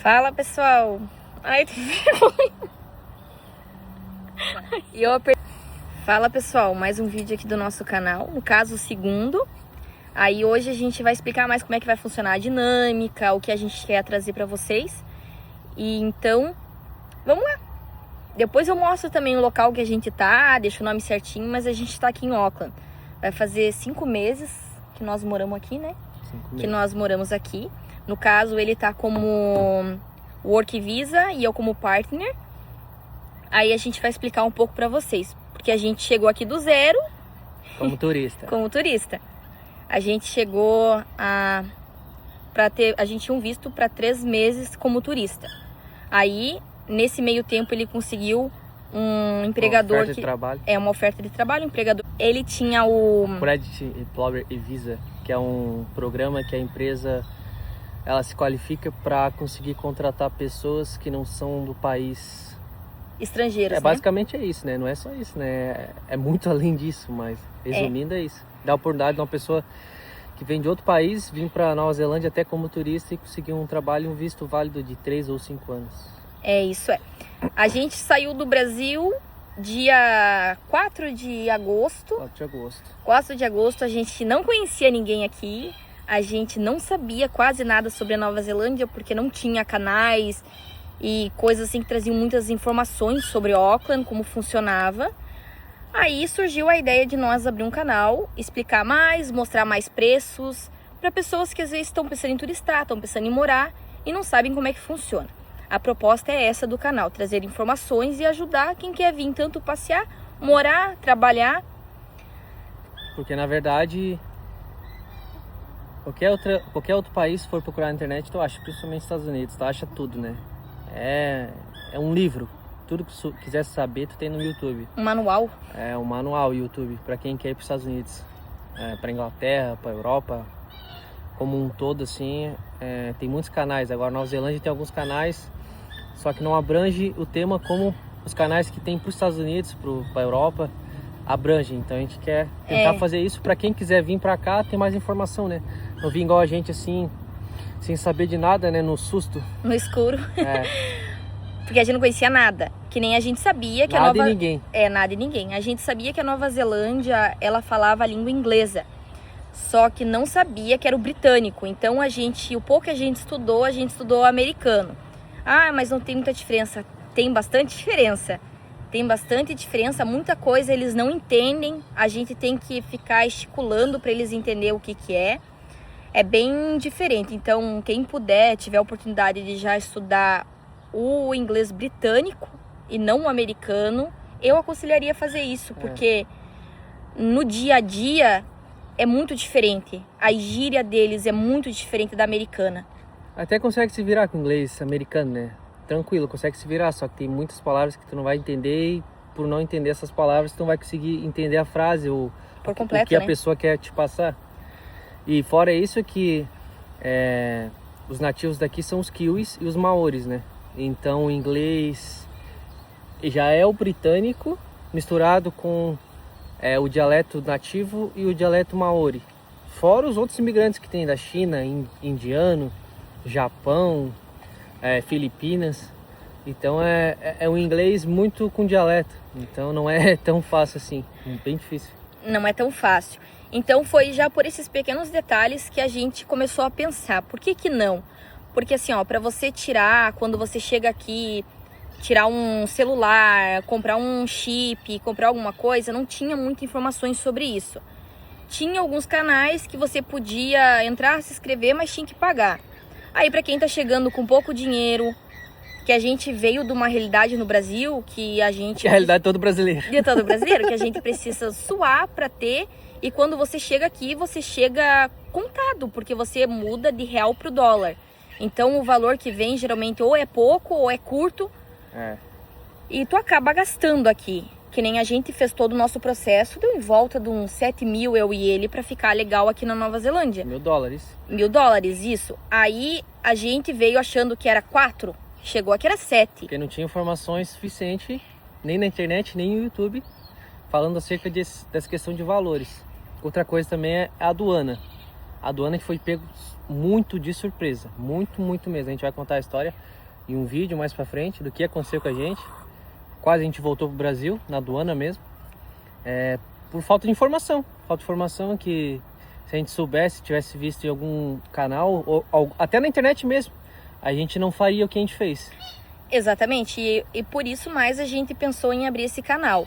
Fala, pessoal. Ai, tô vergonha. Fala, pessoal, mais um vídeo aqui do nosso canal, no caso o segundo. Aí hoje a gente vai explicar mais como é que vai funcionar a dinâmica, o que a gente quer trazer pra vocês. E então, vamos lá. Depois eu mostro também o local que a gente tá, deixo o nome certinho, mas a gente tá aqui em Auckland. Vai fazer 5 meses que nós moramos aqui, né? 5 meses. Que nós moramos aqui. No caso, ele tá como Work Visa e eu como Partner. Aí a gente vai explicar um pouco pra vocês. Porque a gente chegou aqui do zero. Como turista. Como turista. A gente chegou a gente tinha um visto para 3 meses como turista. Aí, nesse meio tempo, ele conseguiu um empregador. Uma oferta de trabalho. É uma oferta de trabalho, um empregador. Ele tinha o Credit Employer e Visa, que é um programa que a empresa ela se qualifica para conseguir contratar pessoas que não são do país. Estrangeiros, né? Basicamente é isso, né? Não é só isso, né? É muito além disso, mas resumindo é isso. Dá a oportunidade de uma pessoa que vem de outro país vir para Nova Zelândia até como turista e conseguir um trabalho, um visto válido de 3 ou 5 anos. É isso, é. A gente saiu do Brasil dia 4 de agosto. 4 de agosto. 4 de agosto, a gente não conhecia ninguém aqui. A gente não sabia quase nada sobre a Nova Zelândia, porque não tinha canais e coisas assim que traziam muitas informações sobre Auckland, como funcionava. Aí surgiu a ideia de nós abrir um canal, explicar mais, mostrar mais preços para pessoas que às vezes estão pensando em turistar, estão pensando em morar e não sabem como é que funciona. A proposta é essa do canal, trazer informações e ajudar quem quer vir tanto passear, morar, trabalhar. Porque na verdade, qualquer outro país se for procurar na internet, tu acha, principalmente nos Estados Unidos, tu acha tudo, né? É um livro. Tudo que tu quiser saber, tu tem no YouTube. Um manual? É um manual YouTube para quem quer ir para os Estados Unidos, para Inglaterra, para Europa, como um todo assim. Tem muitos canais. Agora Nova Zelândia tem alguns canais, só que não abrange o tema como os canais que tem para os Estados Unidos, para a Europa, abrange. Então a gente quer tentar fazer isso para quem quiser vir para cá ter mais informação, né? Não vir igual a gente assim, sem saber de nada, né? No susto. No escuro. Porque a gente não conhecia nada. Que nem a gente sabia que nada a Nova... e ninguém. Nada e ninguém. A gente sabia que a Nova Zelândia, ela falava a língua inglesa. Só que não sabia que era o britânico. Então o pouco que a gente estudou americano. Ah, mas não tem muita diferença. Tem bastante diferença. Tem bastante diferença. Muita coisa eles não entendem. A gente tem que ficar esticulando para eles entenderem o que é. É bem diferente. Então, quem puder, tiver a oportunidade de já estudar o inglês britânico e não o americano, eu aconselharia fazer isso, porque no dia a dia é muito diferente. A gíria deles é muito diferente da americana. Até consegue se virar com o inglês americano, né? Tranquilo, consegue se virar, só que tem muitas palavras que tu não vai entender e por não entender essas palavras tu não vai conseguir entender a frase ou por completo, o que a pessoa quer te passar. E fora isso que os nativos daqui são os kiwis e os maoris, né? Então o inglês já é o britânico misturado com o dialeto nativo e o dialeto maori. Fora os outros imigrantes que tem da China, indiano, Japão, Filipinas. Então é um inglês muito com dialeto. Então não é tão fácil assim, bem difícil. Não é tão fácil. Então foi já por esses pequenos detalhes que a gente começou a pensar. Por que não? Porque assim, para você tirar, quando você chega aqui, tirar um celular, comprar um chip, comprar alguma coisa, não tinha muitas informações sobre isso. Tinha alguns canais que você podia entrar, se inscrever, mas tinha que pagar. Aí para quem tá chegando com pouco dinheiro, que a gente veio de uma realidade no Brasil, que a gente... É a realidade de todo brasileiro. De todo brasileiro, que a gente precisa suar para ter, e quando você chega aqui, você chega contado, porque você muda de real pro dólar. Então o valor que vem geralmente ou é pouco ou é curto. E tu acaba gastando aqui. Que nem a gente fez todo o nosso processo, deu em volta de uns 7 mil eu e ele pra ficar legal aqui na Nova Zelândia. $1.000. $1.000, isso. Aí a gente veio achando que era 4, chegou aqui era 7. Porque não tinha informações suficientes, nem na internet, nem no YouTube, falando acerca dessa questão de valores. Outra coisa também é a aduana. A aduana que foi pego muito de surpresa, muito mesmo. A gente vai contar a história em um vídeo mais pra frente do que aconteceu com a gente. Quase a gente voltou pro Brasil, na aduana mesmo, por falta de informação. Falta de informação que se a gente soubesse, tivesse visto em algum canal, ou até na internet mesmo, a gente não faria o que a gente fez. Exatamente, e por isso mais a gente pensou em abrir esse canal.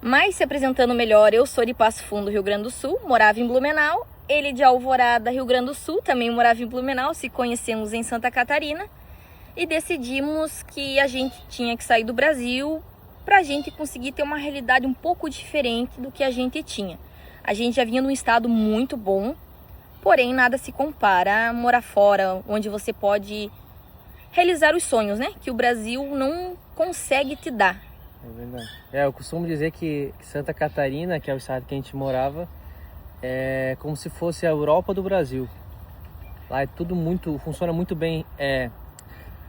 Mas se apresentando melhor, eu sou de Passo Fundo, Rio Grande do Sul, morava em Blumenau. Ele de Alvorada, Rio Grande do Sul, também morava em Blumenau, se conhecemos em Santa Catarina. E decidimos que a gente tinha que sair do Brasil para a gente conseguir ter uma realidade um pouco diferente do que a gente tinha. A gente já vinha num estado muito bom, porém nada se compara a morar fora, onde você pode realizar os sonhos, né? Que o Brasil não consegue te dar. É verdade. Eu costumo dizer que Santa Catarina, que é o estado que a gente morava, é como se fosse a Europa do Brasil. Lá é tudo funciona muito bem,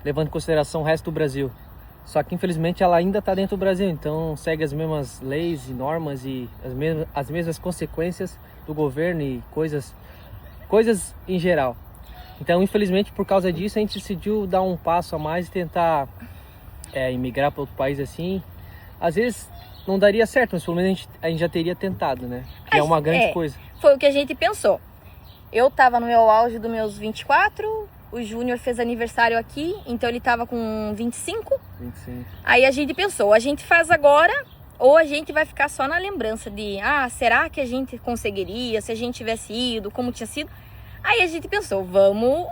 levando em consideração o resto do Brasil. Só que infelizmente ela ainda está dentro do Brasil, então segue as mesmas leis e normas e as mesmas consequências do governo e coisas em geral. Então infelizmente por causa disso a gente decidiu dar um passo a mais e tentar imigrar para outro país assim. Às vezes não daria certo, mas pelo menos a gente já teria tentado, né? Que é uma grande coisa. Foi o que a gente pensou. Eu estava no meu auge dos meus 24, o Júnior fez aniversário aqui, então ele estava com 25. Aí a gente pensou, a gente faz agora ou a gente vai ficar só na lembrança de, será que a gente conseguiria, se a gente tivesse ido, como tinha sido? Aí a gente pensou, vamos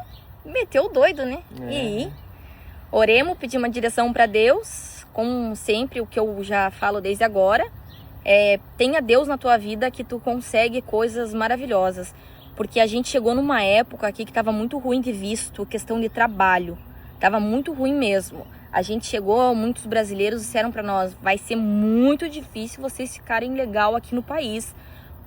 meter o doido, né? E oremos, pedir uma direção para Deus. Como sempre, o que eu já falo desde agora, tenha Deus na tua vida que tu consegue coisas maravilhosas. Porque a gente chegou numa época aqui que estava muito ruim de visto, questão de trabalho. Estava muito ruim mesmo. A gente chegou, muitos brasileiros disseram para nós, vai ser muito difícil vocês ficarem legal aqui no país.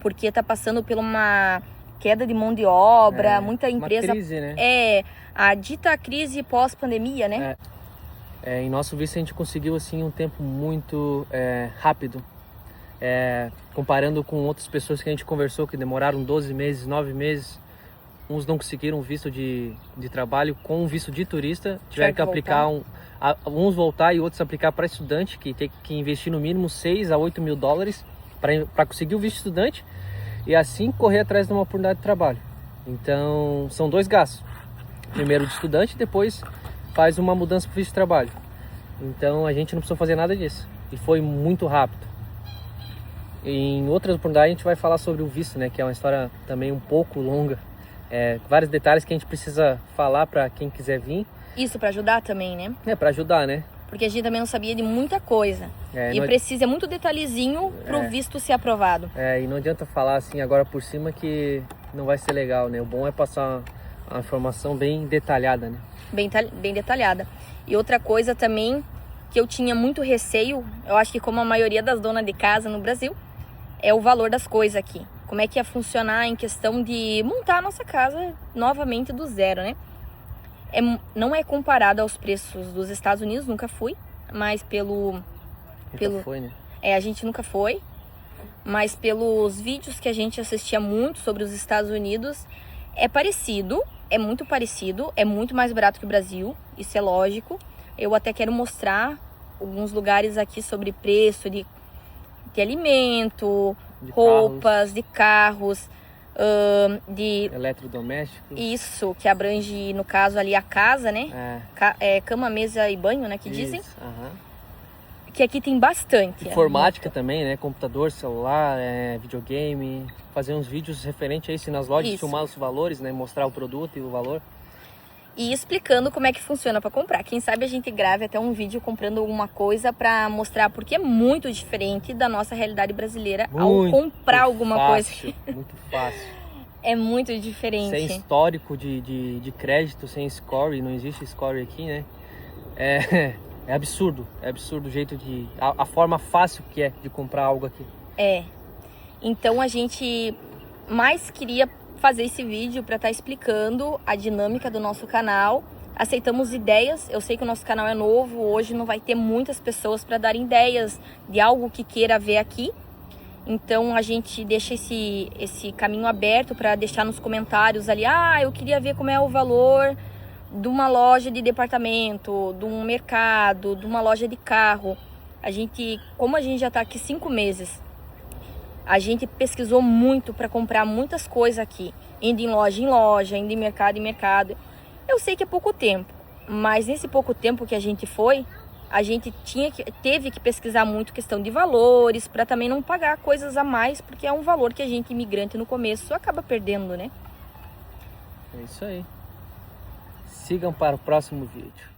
Porque está passando por uma queda de mão de obra, muita empresa... Uma crise, né? A dita crise pós-pandemia, né? Em nosso visto a gente conseguiu assim um tempo muito rápido, comparando com outras pessoas que a gente conversou que demoraram 12 meses, 9 meses. Uns não conseguiram visto de trabalho com visto de turista, tiveram que aplicar, uns voltar e outros aplicar para estudante, que tem que investir no mínimo 6 a 8 mil dólares para conseguir o visto estudante e assim correr atrás de uma oportunidade de trabalho. Então são 2 gastos, primeiro de estudante, depois faz uma mudança para o visto de trabalho. Então a gente não precisou fazer nada disso. E foi muito rápido. Em outras oportunidades a gente vai falar sobre o visto, né? Que é uma história também um pouco longa. Vários detalhes que a gente precisa falar para quem quiser vir. Isso, para ajudar também, né? Para ajudar, né? Porque a gente também não sabia de muita coisa. Precisa muito detalhezinho para o visto ser aprovado. E não adianta falar assim agora por cima que não vai ser legal, né? O bom é passar uma informação bem detalhada, né? Bem detalhada. E outra coisa também que eu tinha muito receio, eu acho que como a maioria das donas de casa no Brasil, é o valor das coisas aqui. Como é que ia funcionar em questão de montar a nossa casa novamente do zero, né? Não é comparado aos preços dos Estados Unidos, nunca fui, mas Nunca foi, né? A gente nunca foi, mas pelos vídeos que a gente assistia muito sobre os Estados Unidos, é parecido. É muito parecido, é muito mais barato que o Brasil, isso é lógico. Eu até quero mostrar alguns lugares aqui sobre preço de alimento, roupas, de carros, de... eletrodomésticos. Isso, que abrange, no caso ali, a casa, né? Cama, mesa e banho, né? Que dizem. Que aqui tem bastante. Informática também, né? Computador, celular, videogame. Fazer uns vídeos referentes a isso nas lojas, filmar os valores, né? Mostrar o produto e o valor. E explicando como é que funciona para comprar. Quem sabe a gente grave até um vídeo comprando alguma coisa para mostrar, porque é muito diferente da nossa realidade brasileira ao comprar alguma coisa. Muito fácil. É muito diferente. Sem histórico de crédito, sem score, não existe score aqui, né? É absurdo o jeito a forma fácil que é de comprar algo aqui. Então a gente mais queria fazer esse vídeo para estar explicando a dinâmica do nosso canal. Aceitamos ideias, eu sei que o nosso canal é novo, hoje não vai ter muitas pessoas para dar ideias de algo que queira ver aqui. Então a gente deixa esse caminho aberto para deixar nos comentários ali, eu queria ver como é o valor de uma loja de departamento, de um mercado, de uma loja de carro. Como a gente já está aqui 5 meses, a gente pesquisou muito para comprar muitas coisas aqui, indo em loja, indo em mercado em mercado. Eu sei que é pouco tempo, mas nesse pouco tempo que a gente foi, a gente teve que pesquisar muito questão de valores, para também não pagar coisas a mais, porque é um valor que a gente, imigrante no começo, acaba perdendo, né? É isso aí. Sigam para o próximo vídeo.